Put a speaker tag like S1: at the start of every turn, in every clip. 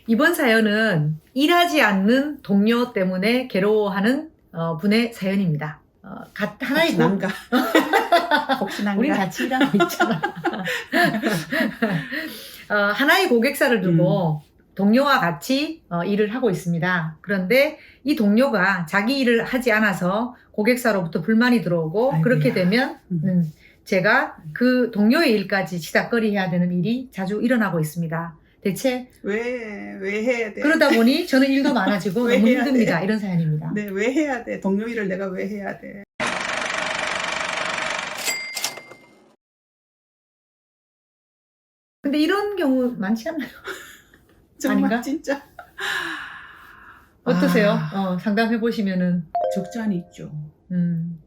S1: 이번 사연은 일하지 않는 동료 때문에 괴로워하는 분의 사연입니다. 하나의
S2: 혹시 난가? 혹시 난가?
S1: 우린 같이 일하고 있잖아. 하나의 고객사를 두고 동료와 같이 일을 하고 있습니다. 그런데 이 동료가 자기 일을 하지 않아서 고객사로부터 불만이 들어오고
S2: 아이고야.
S1: 그렇게 되면 제가 그 동료의 일까지 치닥거리 해야 되는 일이 자주 일어나고 있습니다. 대체
S2: 왜 해야 돼?
S1: 그러다 보니 저는 일도 많아지고
S2: 왜
S1: 너무
S2: 해야
S1: 힘듭니다.
S2: 돼?
S1: 이런 사연입니다.
S2: 네, 왜 해야 돼? 동료 일을 내가 왜 해야 돼?
S1: 근데 이런 경우 많지 않나요?
S2: 정말
S1: 아닌가?
S2: 진짜
S1: 어떠세요? 상담해 보시면은
S2: 적지 않이 있죠.
S1: 음,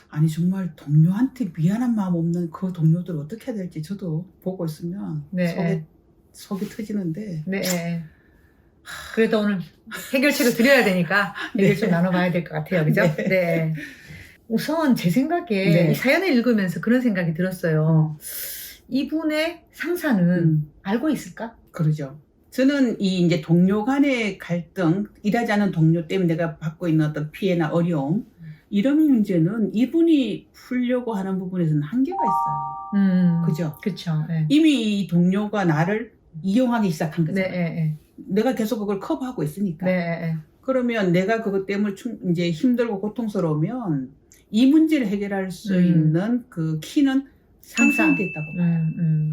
S2: 아니 정말 동료한테 미안한 마음 없는 그 동료들 어떻게 해야 될지 저도 보고 있으면
S1: 네.
S2: 속이 터지는데.
S1: 네. 그래도 오늘 해결책을 드려야 되니까 얘기를
S2: 네.
S1: 좀 나눠봐야 될 것 같아요. 그죠?
S2: 네.
S1: 네. 우선 제 생각에
S2: 네.
S1: 이 사연을 읽으면서 그런 생각이 들었어요. 이분의 상사는 알고 있을까?
S2: 그러죠. 저는 이 이제 동료 간의 갈등, 일하지 않은 동료 때문에 내가 받고 있는 어떤 피해나 어려움, 이런 문제는 이분이 풀려고 하는 부분에서는 한계가 있어요. 그죠?
S1: 그렇죠. 네.
S2: 이미 이 동료가 나를 이용하기 시작한
S1: 네,
S2: 거잖아요.
S1: 네,
S2: 내가 계속 그걸 커버하고 있으니까.
S1: 네, 네.
S2: 그러면 내가 그것 때문에 이제 힘들고 고통스러우면 이 문제를 해결할 수 있는 그 키는 상사한테 있다고 봐요.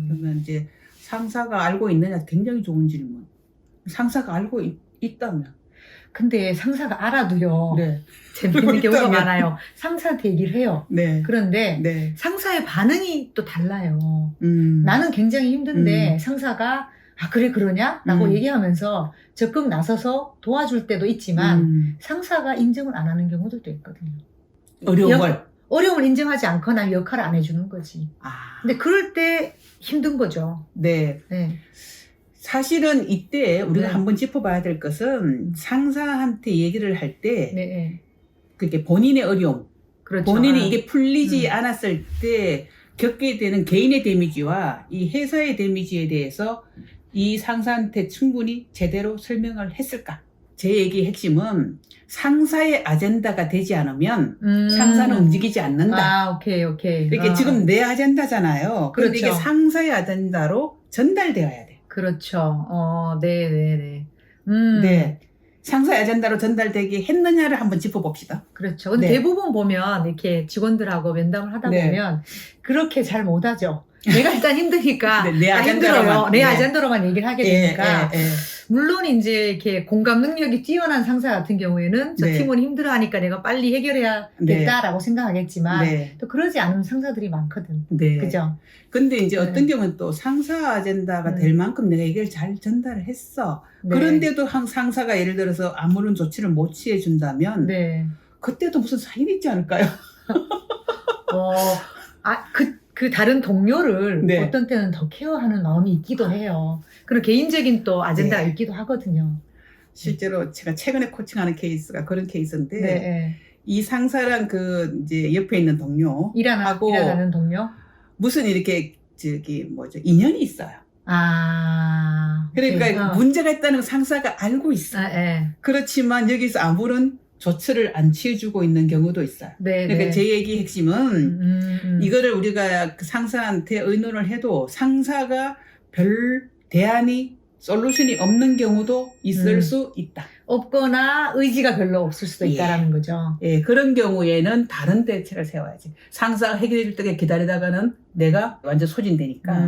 S2: 그러면 이제 상사가 알고 있느냐, 굉장히 좋은 질문. 상사가 알고 있다면.
S1: 근데 상사가 알아도요.
S2: 네.
S1: 재밌는 경우가
S2: 있다면.
S1: 많아요. 상사한테 얘기를 해요.
S2: 네.
S1: 그런데
S2: 네.
S1: 상사의 반응이 또 달라요. 나는 굉장히 힘든데 상사가 그래 그러냐? 라고 얘기하면서 적극 나서서 도와줄 때도 있지만 상사가 인정을 안 하는 경우들도 있거든요. 어려움을 인정하지 않거나 역할을 안 해주는 거지. 근데 그럴 때 힘든 거죠.
S2: 네.
S1: 네.
S2: 사실은 이때 우리가
S1: 네.
S2: 한번 짚어봐야 될 것은 상사한테 얘기를 할 때
S1: 네.
S2: 그게 본인의 어려움,
S1: 그렇죠.
S2: 본인이 이게 풀리지 않았을 때 겪게 되는 개인의 데미지와 이 회사의 데미지에 대해서 이 상사한테 충분히 제대로 설명을 했을까? 제 얘기의 핵심은 상사의 아젠다가 되지 않으면 상사는 움직이지 않는다.
S1: 오케이.
S2: 이렇게 지금 내 아젠다잖아요. 그런데
S1: 그렇죠.
S2: 이게 상사의 아젠다로 전달되어야 돼.
S1: 그렇죠. 네.
S2: 네. 상사의 아젠다로 전달되게 했느냐를 한번 짚어봅시다.
S1: 그렇죠. 근데
S2: 네.
S1: 대부분 보면 이렇게 직원들하고 면담을 하다
S2: 네.
S1: 보면 그렇게 잘 못하죠. 내가 일단 힘드니까
S2: 네, 내 아젠다로만.
S1: 힘들어요. 내
S2: 네.
S1: 아젠다로만 얘기를 하게 되니까
S2: 예.
S1: 물론 이제 이렇게 공감 능력이 뛰어난 상사 같은 경우에는 저
S2: 네.
S1: 팀은 힘들어하니까 내가 빨리 해결해야겠다라고 생각하겠지만
S2: 네.
S1: 또 그러지 않은 상사들이 많거든.
S2: 네.
S1: 그죠?
S2: 근데 이제
S1: 네.
S2: 어떤 경우는 또 상사 아젠다가 될 만큼 내가 이걸 잘 전달을 했어.
S1: 네.
S2: 그런데도 상사가 예를 들어서 아무런 조치를 못 취해준다면
S1: 네.
S2: 그때도 무슨 사연이 있지 않을까요?
S1: 그 다른 동료를
S2: 네.
S1: 어떤 때는 더 케어하는 마음이 있기도 해요. 그런 개인적인 또 아젠다가
S2: 네.
S1: 있기도 하거든요.
S2: 실제로 제가 최근에 코칭하는 케이스가 그런 케이스인데
S1: 네.
S2: 이 상사랑 그 이제 옆에 있는 동료
S1: 일하는 동료?
S2: 무슨 이렇게 인연이 있어요. 그러니까 문제가 있다는 걸 상사가 알고 있어. 그렇지만 여기서 아무런 조치를 안 취해주고 있는 경우도 있어요. 그러니까 제 얘기 핵심은 이거를 우리가 그 상사한테 의논을 해도 상사가 별 대안이 솔루션이 없는 경우도 있을 수 있다.
S1: 없거나 의지가 별로 없을 수도 있다라는 거죠.
S2: 예, 그런 경우에는 다른 대책을 세워야지. 상사가 해결해 줄 때까지 기다리다가는 내가 완전 소진되니까.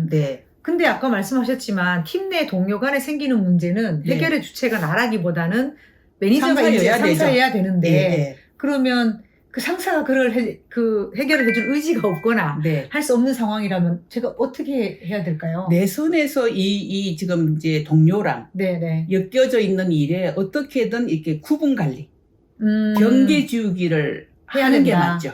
S2: 네.
S1: 근데 아까 말씀하셨지만 팀 내 동료 간에 생기는 문제는 해결의 주체가 나라기보다는 매니저가 상사여야 되는데 그러면 그 상사가 그 해결을 해줄 의지가 없거나 할 수 없는 상황이라면 제가 어떻게 해야 될까요?
S2: 내 손에서 이 지금 이제 동료랑 엮여져 있는 일에 어떻게든 이렇게 구분 관리, 경계 지우기를 하는 게 맞죠.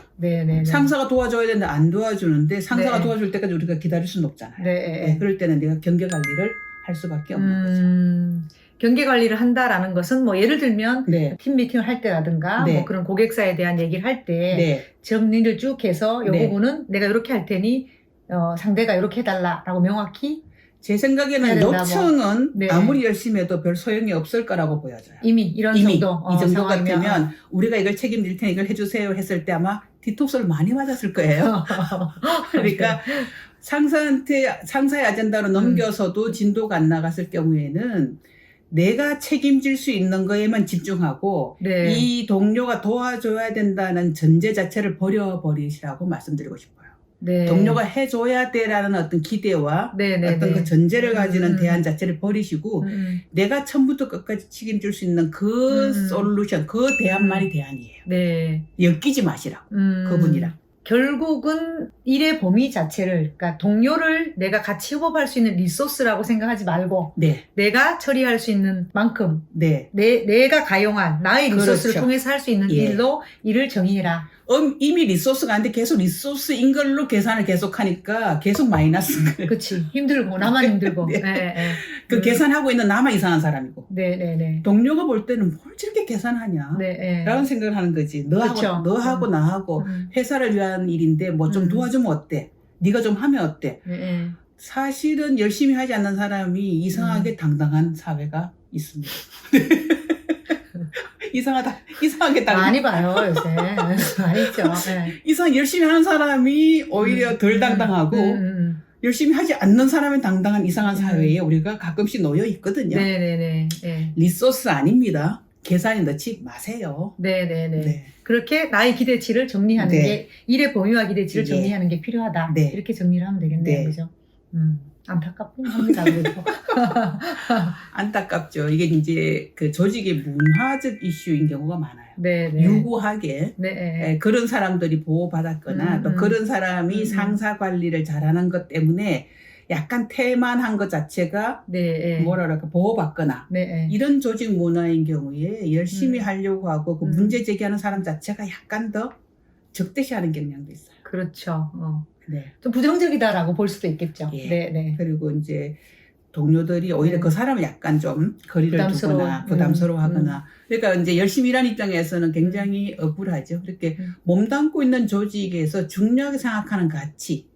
S2: 상사가 도와줘야 되는데 안 도와주는데 상사가 도와줄 때까지 우리가 기다릴 수는 없잖아요. 그럴 때는 내가 경계 관리를 할 수밖에 없는 거죠.
S1: 경계 관리를 한다라는 것은 뭐 예를 들면 팀 미팅을 할 때라든가 뭐 그런 고객사에 대한 얘기를 할 때 정리를 쭉 해서 이 부분은 내가 이렇게 할 테니 상대가 이렇게 해달라라고 명확히
S2: 제 생각에는 요청은
S1: 네.
S2: 아무리 열심히 해도 별 소용이 없을 거라고 보여져요.
S1: 이미 정도.
S2: 이 정도 같으면 우리가 이걸 책임질 테니 이걸 해주세요 했을 때 아마 뒤통수를 많이 맞았을 거예요. 그러니까 상사의 아젠다로 넘겨서도 진도가 안 나갔을 경우에는 내가 책임질 수 있는 거에만 집중하고
S1: 네.
S2: 이 동료가 도와줘야 된다는 전제 자체를 버려버리시라고 말씀드리고 싶어요.
S1: 네.
S2: 동료가 해줘야 돼라는 어떤 기대와 어떤 그 전제를 가지는 대안 자체를 버리시고 내가 처음부터 끝까지 책임질 수 있는 그 솔루션, 그 대안만이 대안이에요.
S1: 네.
S2: 엮이지 마시라고 그분이랑.
S1: 결국은 일의 범위 자체를, 그러니까 동료를 내가 같이 협업할 수 있는 리소스라고 생각하지 말고
S2: 네.
S1: 내가 처리할 수 있는 만큼
S2: 네.
S1: 내가 가용한 나의 리소스를
S2: 그렇죠.
S1: 통해서 할 수 있는 일로 일을 정의해라.
S2: 이미 리소스가 안 돼 계속 리소스인 걸로 계산을 계속하니까 계속 마이너스인 거예요.
S1: 그치. 힘들고 나만 힘들고.
S2: 네.
S1: 네.
S2: 그 계산하고 있는 나만 이상한 사람이고.
S1: 네.
S2: 동료가 볼 때는 뭘 저렇게 계산하냐.
S1: 네.
S2: 라는 생각을 하는 거지.
S1: 그렇죠.
S2: 너하고 나하고 회사를 위한 일인데 뭐 좀 도와주면 어때? 네가 좀 하면 어때?
S1: 네.
S2: 사실은 열심히 하지 않는 사람이 이상하게 당당한 사회가 있습니다. 이상하게 당당.
S1: 많이 봐요, 요새. 많이 있죠. 네.
S2: 열심히 하는 사람이 오히려 덜 당당하고 열심히 하지 않는 사람이 당당한 이상한 사회에 우리가 가끔씩 놓여 있거든요.
S1: 네.
S2: 리소스 아닙니다. 계산에 넣지 마세요.
S1: 네. 그렇게 나의 기대치를 정리하는 게, 일의 범위와 기대치를 정리하는 게 필요하다. 이렇게 정리를 하면 되겠네요. 그죠? 안타깝긴 합니다. 그래도.
S2: 안타깝죠. 이게 이제 그 조직의 문화적 이슈인 경우가 많아요.
S1: 네.
S2: 유구하게 그런 사람들이 보호받았거나 또 그런 사람이 상사 관리를 잘하는 것 때문에 약간 태만한 것 자체가 뭐랄까 보호받거나 이런 조직 문화인 경우에 열심히 하려고 하고 그 문제 제기하는 사람 자체가 약간 더 적대시하는 경향도 있어요.
S1: 그렇죠.
S2: 네.
S1: 좀 부정적이다라고 볼 수도 있겠죠. 네.
S2: 그리고 이제 동료들이 오히려 그 사람을 약간 좀 거리를 두거나 부담스러워하거나 그러니까 이제 열심히 일하는 입장에서는 굉장히 억울하죠. 그렇게 몸담고 있는 조직에서 중요하게 생각하는 가치,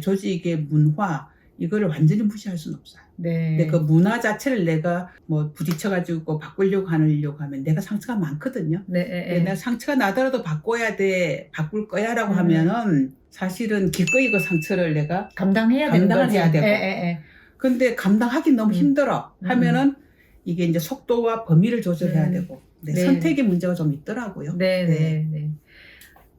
S2: 조직의 문화 이거를 완전히 무시할 수는 없어요. 근데 그 문화 자체를 내가 뭐 부딪혀가지고 바꾸려고 하면 내가 상처가 많거든요. 내가 상처가 나더라도 바꿔야 돼, 바꿀 거야라고 하면은 사실은 기꺼이 그 상처를 내가 감당해야 되고. 근데 감당하기 너무 힘들어 하면은 이게 이제 속도와 범위를 조절해야 되고 선택의 문제가 좀 있더라고요.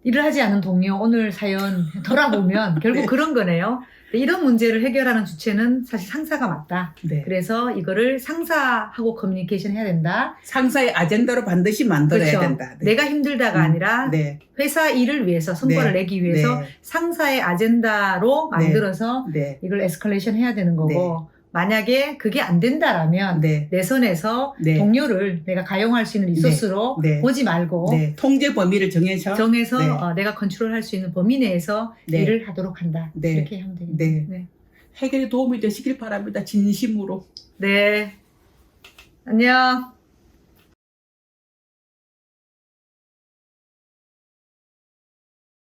S1: 일을 하지 않은 동료 오늘 사연 돌아보면 결국 그런 거네요. 이런 문제를 해결하는 주체는 사실 상사가 맞다. 그래서 이거를 상사하고 커뮤니케이션 해야 된다.
S2: 상사의 아젠다로 반드시 만들어야 된다.
S1: 내가 힘들다가 아니라 회사 일을 위해서 성과를 내기 위해서 상사의 아젠다로 만들어서 이걸 에스컬레이션 해야 되는 거고 만약에 그게 안 된다라면 내 선에서 동료를 내가 가용할 수 있는 리소스로 보지 말고
S2: 통제 범위를 정해서
S1: 내가 컨트롤할 수 있는 범위 내에서 일을 하도록 한다. 이렇게 하면 되겠네요.
S2: 해결에 도움이 되시길 바랍니다. 진심으로.
S1: 안녕.